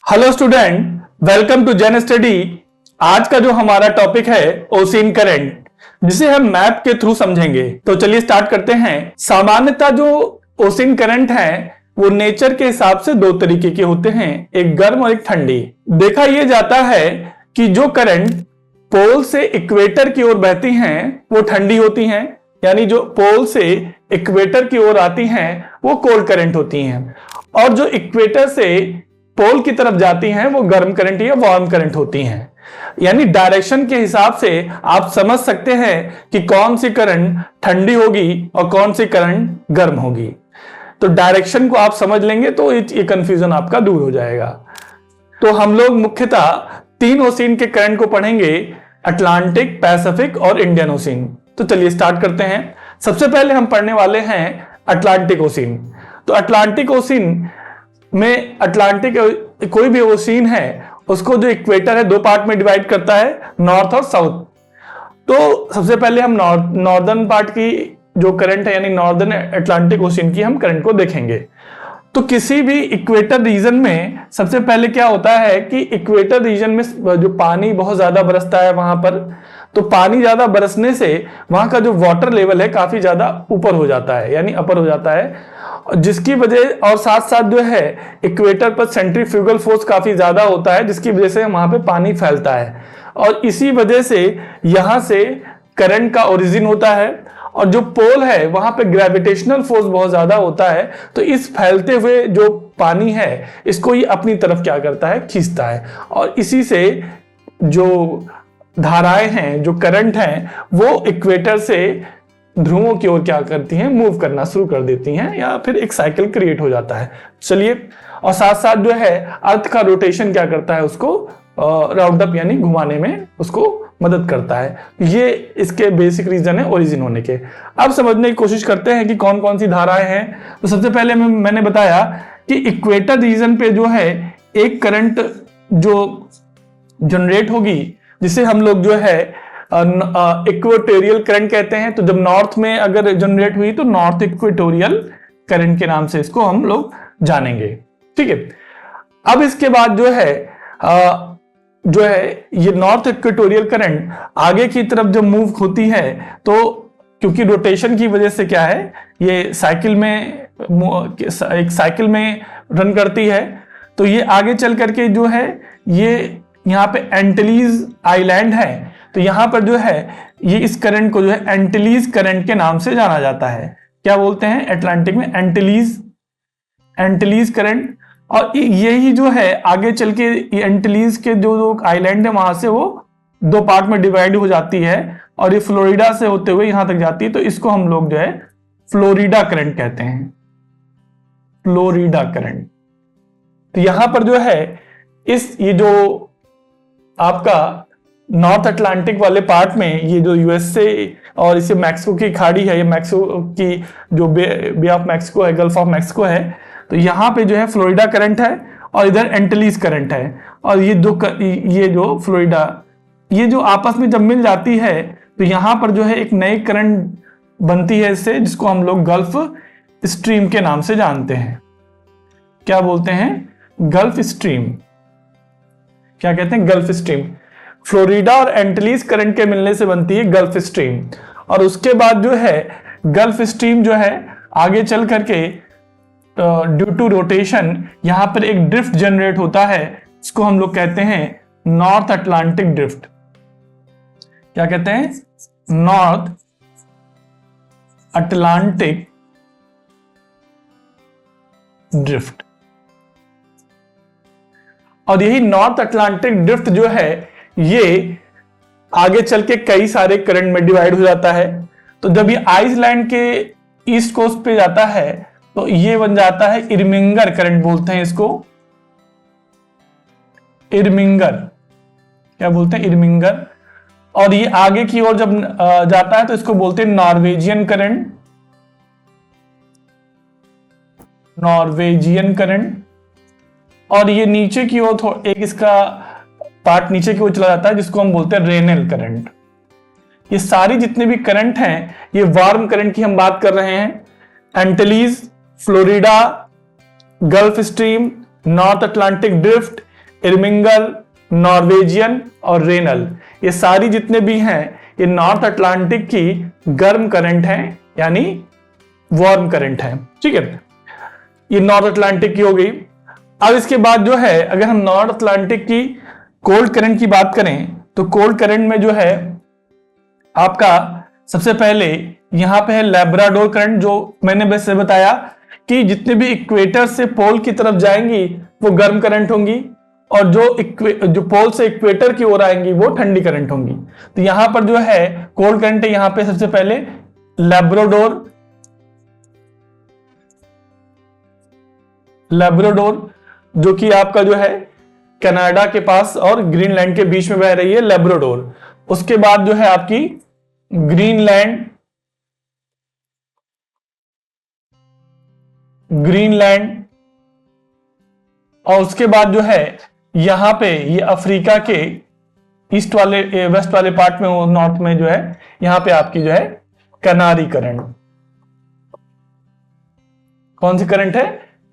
Hello student, welcome to Gen Study. आज का जो हमारा टॉपिक है ओशियन करंट, जिसे हम मैप के थ्रू समझेंगे। तो चलिए स्टार्ट करते हैं। सामान्यतः जो ओशियन करंट है वो नेचर के हिसाब से दो तरीके के होते हैं, एक गर्म और एक ठंडी। देखा यह जाता है कि जो करंट पोल से इक्वेटर की ओर बहती हैं वो ठंडी होती हैं, यानी जो पोल से इक्वेटर की ओर आती हैं वो कोल्ड करंट होती हैं, और जो इक्वेटर से पोल की तरफ जाती हैं वो गर्म करंट या वार्म करंट होती हैं। यानी डायरेक्शन के हिसाब से आप समझ सकते हैं कि कौन सी करंट ठंडी होगी और कौन सी करंट गर्म होगी। तो डायरेक्शन को आप समझ लेंगे तो ये कंफ्यूजन आपका दूर हो जाएगा। तो हम लोग मुख्यतः तीन ओशियन के करंट को पढ़ेंगे, अटलांटिक, पैसिफिक और इंडियन ओशियन। तो चलिए स्टार्ट करते हैं। सबसे पहले हम पढ़ने वाले हैं अटलांटिक ओशियन। तो अटलांटिक ओशियन में अटलांटिक कोई भी ओशियन है उसको जो इक्वेटर है दो पार्ट में डिवाइड करता है, नॉर्थ और साउथ। तो सबसे पहले हम नॉर्दर्न पार्ट की जो करंट है यानी नॉर्दर्न अटलांटिक ओशियन की हम करंट को देखेंगे। तो किसी भी इक्वेटर रीजन में सबसे पहले क्या होता है कि इक्वेटर रीजन में जो पानी बहुत ज्यादा बरसता है वहां पर, तो पानी ज्यादा बरसने से वहां का जो वाटर लेवल है काफी ज्यादा ऊपर हो जाता है, यानी अपर हो जाता है, जिसकी वजह और साथ साथ जो है इक्वेटर पर सेंट्रीफ्यूगल फोर्स काफी ज्यादा होता है, जिसकी वजह से वहां पे पानी फैलता है और इसी वजह से यहां से करंट का ओरिजिन होता है। और जो पोल है वहां पे ग्रेविटेशनल फोर्स बहुत ज्यादा होता है, तो इस फैलते हुए जो पानी है इसको ये अपनी तरफ क्या करता है, खींचता है, और इसी से जो धाराएं हैं, जो करंट हैं, वो इक्वेटर से ध्रुवों की ओर क्या करती हैं, मूव करना शुरू कर देती हैं, या फिर एक साइकिल क्रिएट हो जाता है। चलिए, और साथ साथ जो है अर्थ का रोटेशन क्या करता है, उसको राउंड अप यानी घुमाने में उसको मदद करता है। ये इसके बेसिक रीजन है ओरिजिन होने के। अब समझने की कोशिश करते हैं कि कौन कौन सी धाराएं हैं। तो सबसे पहले मैंने बताया कि इक्वेटर रीजन पे जो है एक करंट जो जनरेट होगी, जिसे हम लोग जो है इक्वेटोरियल करंट कहते हैं। तो जब नॉर्थ में अगर जनरेट हुई तो नॉर्थ इक्वेटोरियल करंट के नाम से इसको हम लोग जानेंगे, ठीक है। अब इसके बाद जो है ये नॉर्थ इक्वेटोरियल करंट आगे की तरफ जब मूव होती है, तो क्योंकि रोटेशन की वजह से क्या है, ये साइकिल में एक साइकिल में रन करती है, तो ये आगे चल करके जो है ये यहाँ पे एंटिलीज आइलैंड है, तो यहां पर जो है ये इस करंट को जो है एंटिलीज करंट के नाम से जाना जाता है। क्या बोलते हैं अटलांटिक में, एंटिलीज करंट। और यही जो है आगे चल के एंटिलीज के जो आइलैंड है वहां से वो दो पार्ट में डिवाइड हो जाती है और ये फ्लोरिडा से होते हुए यहां तक जाती है, तो इसको हम लोग जो है फ्लोरिडा करंट कहते हैं, फ्लोरिडा करंट। तो यहां पर जो है ये जो आपका नॉर्थ अटलांटिक वाले पार्ट में ये जो यूएसए और इसे मैक्सिको की खाड़ी है, ये मैक्सिको की जो बे ऑफ मैक्सिको है, गल्फ ऑफ मैक्सिको है, तो यहाँ पे जो है फ्लोरिडा करंट है और इधर एंटिलीज करंट है। और ये जो फ्लोरिडा ये जो आपस में जब मिल जाती है तो यहाँ पर जो है एक नई करंट बनती है इससे, जिसको हम लोग गल्फ स्ट्रीम के नाम से जानते हैं। क्या बोलते हैं, गल्फ स्ट्रीम। क्या कहते हैं, गल्फ स्ट्रीम। फ्लोरिडा और एंटिलीज करंट के मिलने से बनती है गल्फ स्ट्रीम। और उसके बाद जो है गल्फ स्ट्रीम जो है आगे चल करके ड्यू टू रोटेशन यहां पर एक ड्रिफ्ट जनरेट होता है, इसको हम लोग कहते हैं नॉर्थ अटलांटिक ड्रिफ्ट। क्या कहते हैं, नॉर्थ अटलांटिक ड्रिफ्ट। और यही नॉर्थ अटलांटिक ड्रिफ्ट जो है ये आगे चल के कई सारे करंट में डिवाइड हो जाता है। तो जब ये आइसलैंड के ईस्ट कोस्ट पे जाता है तो ये बन जाता है इरमिंगर करंट, बोलते हैं इसको इरमिंगर। क्या बोलते हैं, इरमिंगर। और ये आगे की ओर जब जाता है तो इसको बोलते हैं नॉर्वेजियन करंट, नॉर्वेजियन करंट। और ये नीचे की ओर एक इसका पार्ट नीचे की ओर चला जाता है जिसको हम बोलते हैं रेनेल करंट। ये सारी जितने भी करंट हैं ये वार्म करंट की हम बात कर रहे हैं। Antilles, Florida, Gulf Stream, North Atlantic Drift, Irminger, Norwegian और रेनल, ये सारी जितने भी हैं ये नॉर्थ अटलांटिक की गर्म करंट हैं, यानी वार्म करंट है। ठीक है, ये नॉर्थ अटलांटिक की हो गई। अब इसके बाद जो है अगर हम नॉर्थ अटलांटिक की कोल्ड करंट की बात करें तो कोल्ड करंट में जो है आपका सबसे पहले यहां पे है लैब्राडोर करंट, जो मैंने वैसे बताया कि जितने भी इक्वेटर से पोल की तरफ जाएंगी वो गर्म करंट होंगी, और जो पोल से इक्वेटर की ओर आएंगी वो ठंडी करंट होंगी। तो यहां पर जो है कोल्ड करंट है, यहां पे सबसे पहले लैब्राडोर जो कि आपका जो है कनाडा के पास और ग्रीनलैंड के बीच में बह रही है, लैब्राडोर। उसके बाद जो है आपकी ग्रीनलैंड, और उसके बाद जो है यहां पे ये अफ्रीका के ईस्ट वाले वेस्ट वाले पार्ट में, नॉर्थ में जो है यहां पे आपकी जो है कनारी करंट। कौन सी करंट है?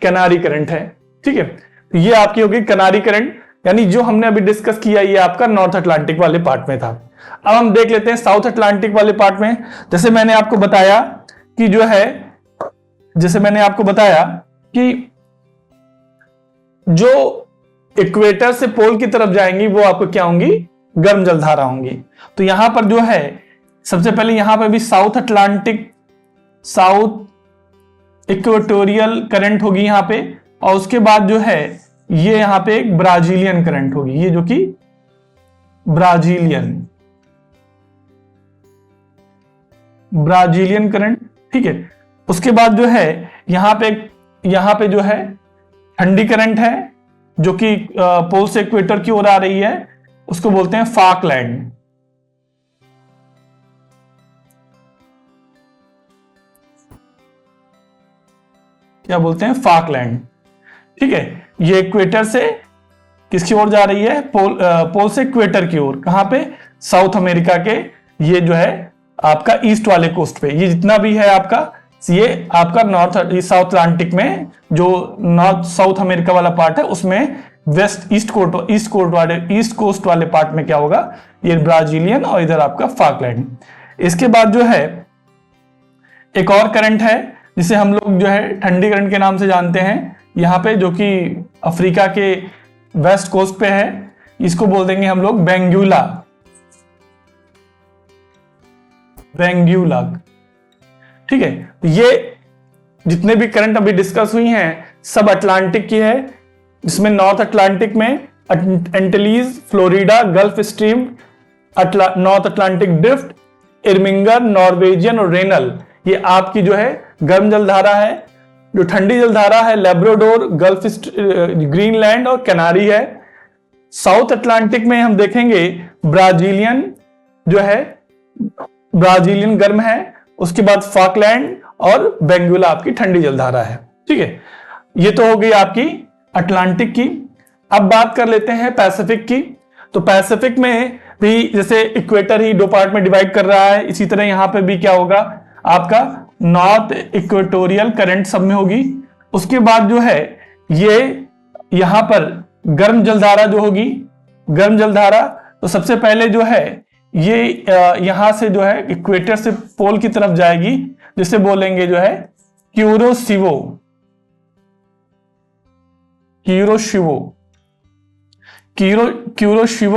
कनारी करंट है। ठीक है, तो ये आपकी होगी कनारी करंट, यानी जो हमने अभी डिस्कस किया ये आपका नॉर्थ अटलांटिक वाले पार्ट में था। अब हम देख लेते हैं साउथ अटलांटिक वाले पार्ट में। जैसे मैंने आपको बताया कि जो इक्वेटर से पोल की तरफ जाएंगी वो आपको क्या होंगी? गर्म जलधारा होंगी। तो यहां पर जो है सबसे पहले यहां पर भी साउथ इक्वेटोरियल करंट होगी यहां पे, और उसके बाद जो है ये यहां पे एक ब्राजीलियन करंट होगी, ये जो कि ब्राजीलियन करंट। ठीक है, उसके बाद जो है यहां पे जो है ठंडी करंट है जो कि पोल से इक्वेटर की ओर आ रही है, उसको बोलते हैं फाकलैंड। क्या बोलते हैं? फाकलैंड। ठीक है, ये इक्वेटर से किसकी ओर जा रही है? पोल से इक्वेटर की ओर। कहां पे? साउथ अमेरिका के, ये जो है आपका ईस्ट वाले कोस्ट पे। ये जितना भी है आपका, ये आपका साउथ अटलांटिक में जो नॉर्थ साउथ अमेरिका वाला पार्ट है उसमें ईस्ट कोस्ट वाले पार्ट में क्या होगा? ये ब्राजीलियन, और इधर आपका फाकलैंड। इसके बाद जो है एक और करंट है जिसे हम लोग जो है ठंडी करंट के नाम से जानते हैं, यहां पे जो कि अफ्रीका के वेस्ट कोस्ट पे है, इसको बोल देंगे हम लोग बेंगुला। ठीक है, तो ये जितने भी करंट अभी डिस्कस हुई हैं सब अटलांटिक की है, जिसमें नॉर्थ अटलांटिक में Antilles, Florida, Gulf Stream, North Atlantic Drift, Irminger, Norwegian और रेनल, ये आपकी जो है गर्म जलधारा है। जो ठंडी जलधारा है लैब्राडोर, ग्रीनलैंड और कैनारी है। साउथ अटलांटिक में हम देखेंगे ब्राजीलियन गर्म है, उसके बाद फाकलैंड और बेंगुला आपकी ठंडी जलधारा है। ठीक है, ये तो हो गई आपकी अटलांटिक की। अब बात कर लेते हैं पैसिफिक की। तो पैसिफिक में भी जैसे इक्वेटर ही दो पार्ट में डिवाइड कर रहा है, इसी तरह यहां पे भी क्या होगा? आपका नॉर्थ इक्वेटोरियल करंट सब में होगी। उसके बाद जो है ये यहां पर गर्म जलधारा जो होगी, गर्म जलधारा, तो सबसे पहले जो है ये यहां से जो है इक्वेटर से पोल की तरफ जाएगी, जिसे बोलेंगे जो है क्यूरोशिवो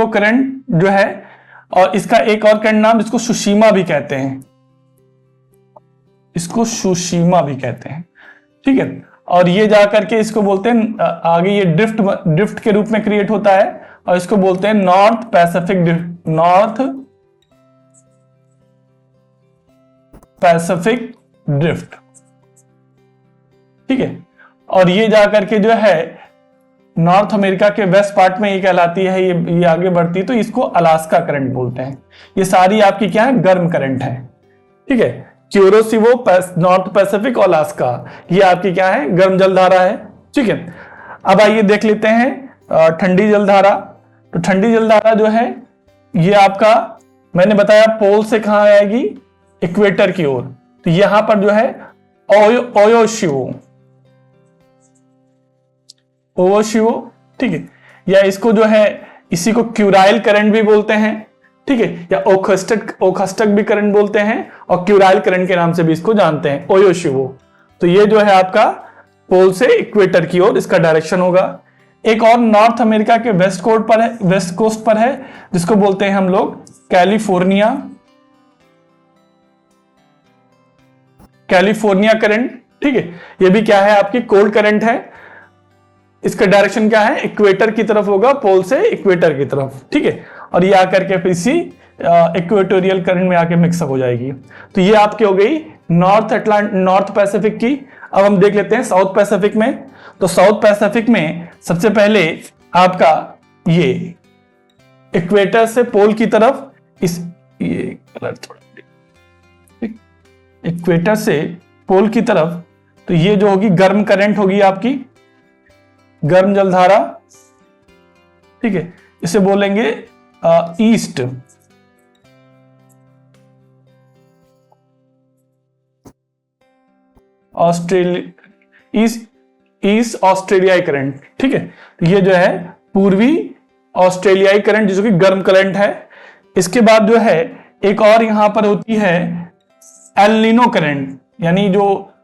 करंट जो है, और इसका एक और करंट नाम जिसको सुशीमा भी कहते हैं, ठीक है। और ये जाकर के इसको बोलते हैं आगे ये ड्रिफ्ट के रूप में क्रिएट होता है, और इसको बोलते हैं नॉर्थ पैसिफिक ड्रिफ्ट, ठीक है। और ये जाकर के जो है नॉर्थ अमेरिका के वेस्ट पार्ट में ये कहलाती है, ये आगे बढ़ती है, तो इसको अलास्का करंट बोलते हैं। ये सारी आपकी क्या है? गर्म करंट है, ठीक है। क्यूरोशिवो, नॉर्थ पैसिफिक और अलास्का, ये आपकी क्या है? गर्म जलधारा है, ठीक है। अब आइए देख लेते हैं ठंडी जलधारा। तो ठंडी जलधारा जो है ये आपका मैंने बताया पोल से कहां आएगी? इक्वेटर की ओर। तो यहां पर जो है ओवोशिवो, ठीक है। या इसको जो है इसी को क्यूराइल करंट भी बोलते हैं, ठीक है, या ओखस्टक भी करंट बोलते हैं और क्यूराइल करंट के नाम से भी इसको जानते हैं, ओयोशिवो। तो ये जो है आपका पोल से इक्वेटर की ओर इसका डायरेक्शन होगा। एक और नॉर्थ अमेरिका के वेस्ट कोस्ट पर है जिसको बोलते हैं हम लोग कैलिफोर्निया करंट, ठीक है। ये भी क्या है, आपकी कोल्ड करंट है। इसका डायरेक्शन क्या है, इक्वेटर की तरफ होगा, पोल से इक्वेटर की तरफ, ठीक है। और ये आकर के फिर इसी इक्वेटोरियल करंट में आके मिक्सअप हो जाएगी। तो ये आपकी हो गई नॉर्थ पैसिफिक की। अब हम देख लेते हैं साउथ पैसिफिक में। तो साउथ पैसिफिक में सबसे पहले आपका ये इक्वेटर से पोल की तरफ ये कलर थोड़ा, इक्वेटर से पोल की तरफ, तो ये जो होगी गर्म करंट होगी आपकी, गर्म जलधारा, ठीक है। इसे बोलेंगे ईस्ट ऑस्ट्रेलियाई करंट, ठीक है। तो ये जो है पूर्वी ऑस्ट्रेलियाई करंट जो कि गर्म करंट है। इसके बाद जो है एक और यहां पर होती है एल नीनो करंट, यानी जो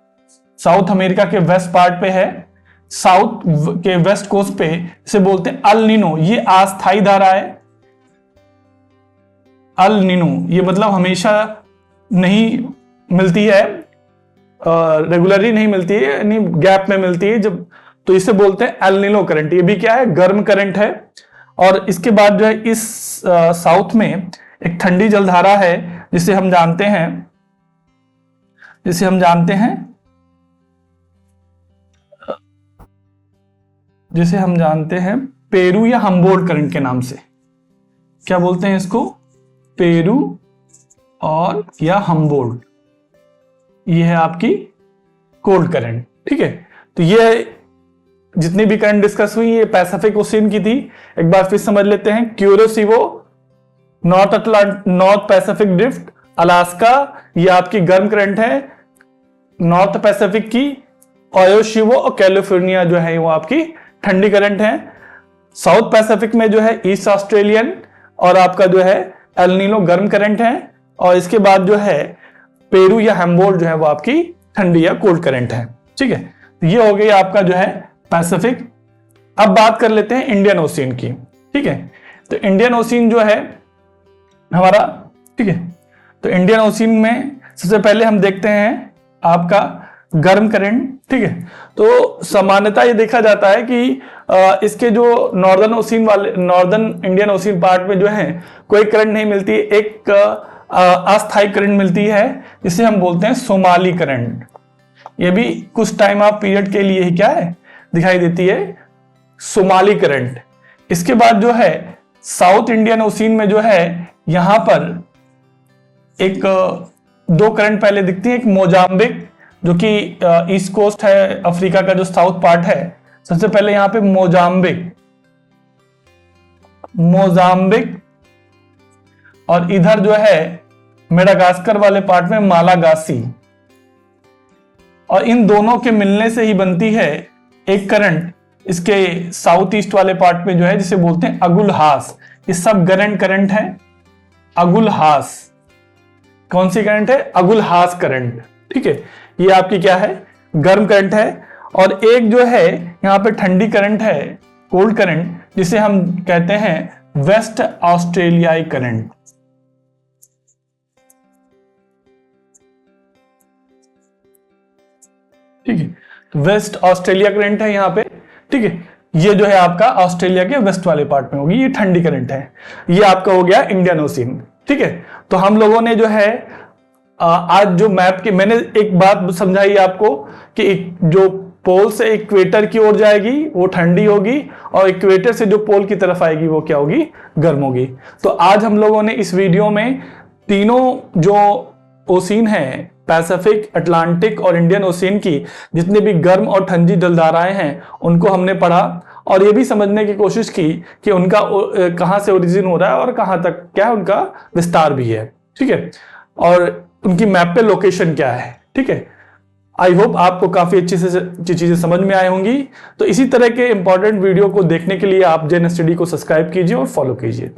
साउथ अमेरिका के वेस्ट पार्ट पे है, साउथ के वेस्ट कोस्ट पे, इसे बोलते हैं अल नीनो। ये अस्थायी धारा है। अल नीनो ये मतलब हमेशा नहीं मिलती है, रेगुलरली नहीं मिलती है, यानी गैप में मिलती है जब, तो इसे बोलते हैं एल नीनो करंट। ये भी क्या है, गर्म करंट है। और इसके बाद जो है इस साउथ में एक ठंडी जलधारा है जिसे हम जानते हैं पेरू या हम्बोल्ट करंट के नाम से। क्या बोलते हैं इसको, पेरू और या हम्बोल्ट। ये है आपकी कोल्ड करंट, ठीक है। तो ये जितनी भी करंट डिस्कस हुई ये पैसिफिक ओशियन की थी। एक बार फिर समझ लेते हैं। क्यूरोसिवो, नॉर्थ पैसिफिक ड्रिफ्ट, अलास्का, ये आपकी गर्म करंट है नॉर्थ पैसिफिक की। ओयोशिवो और कैलिफोर्निया जो है वो आपकी ठंडी करंट है। साउथ पैसिफिक में जो है ईस्ट ऑस्ट्रेलियन और आपका जो है एल नीनो गर्म करंट है। और इसके बाद जो है पेरू या हम्बोल्ट जो है वो आपकी ठंडी या कोल्ड करंट है, ठीक है। तो ये हो गई आपका जो है पैसिफिक। अब बात कर लेते हैं इंडियन ओशियन की, ठीक है। तो इंडियन ओशियन जो है हमारा, ठीक है, तो इंडियन ओशियन में सबसे पहले हम देखते हैं आपका गर्म करंट, ठीक है। तो सामान्यतः ये देखा जाता है कि इसके जो नॉर्दर्न इंडियन ओशियन पार्ट में जो है कोई करंट नहीं मिलती, एक अस्थायी करंट मिलती है जिसे हम बोलते हैं सोमाली करंट। ये भी कुछ टाइम ऑफ पीरियड के लिए ही क्या है दिखाई देती है, सोमाली करंट। इसके बाद जो है साउथ इंडियन ओशियन में जो है यहां पर एक दो करंट पहले दिखती है। एक मोजाम्बिक जो कि ईस्ट कोस्ट है अफ्रीका का जो साउथ पार्ट है, सबसे पहले यहां पे मोजाम्बिक और इधर जो है मेडागास्कर वाले पार्ट में मालागासी। और इन दोनों के मिलने से ही बनती है एक करंट इसके साउथ ईस्ट वाले पार्ट में जो है जिसे बोलते हैं अगुलहास। ये सब करंट है। अगुलहास कौन सी करंट है, अगुलहास करंट, ठीक है। ये आपकी क्या है, गर्म करंट है। और एक जो है यहां पे ठंडी करंट है, कोल्ड करंट, जिसे हम कहते हैं वेस्ट ऑस्ट्रेलियाई करंट। ठीक है, तो वेस्ट ऑस्ट्रेलिया करंट है यहां पे, ठीक है। ये जो है आपका ऑस्ट्रेलिया के वेस्ट वाले पार्ट में होगी, ये ठंडी करंट है। ये आपका हो गया इंडियन ओशियन, ठीक है। तो हम लोगों ने जो है आज जो मैप की मैंने एक बात समझाई आपको कि जो पोल से इक्वेटर की ओर जाएगी वो ठंडी होगी और इक्वेटर से जो पोल की तरफ आएगी वो क्या होगी, गर्म होगी। तो आज हम लोगों ने इस वीडियो में तीनों जो ओशियन है, पैसिफिक, अटलांटिक और इंडियन ओशियन की जितने भी गर्म और ठंडी जलधाराएं हैं उनको हमने पढ़ा और ये भी समझने की कोशिश की कि उनका कहां से ओरिजिन हो रहा है और कहां तक क्या उनका विस्तार भी है, ठीक है, और उनकी मैप पे लोकेशन क्या है, ठीक है। आई होप आपको काफी अच्छी से चीजें समझ में आई होंगी। तो इसी तरह के इंपॉर्टेंट वीडियो को देखने के लिए आप जेन स्टडी को सब्सक्राइब कीजिए और फॉलो कीजिए।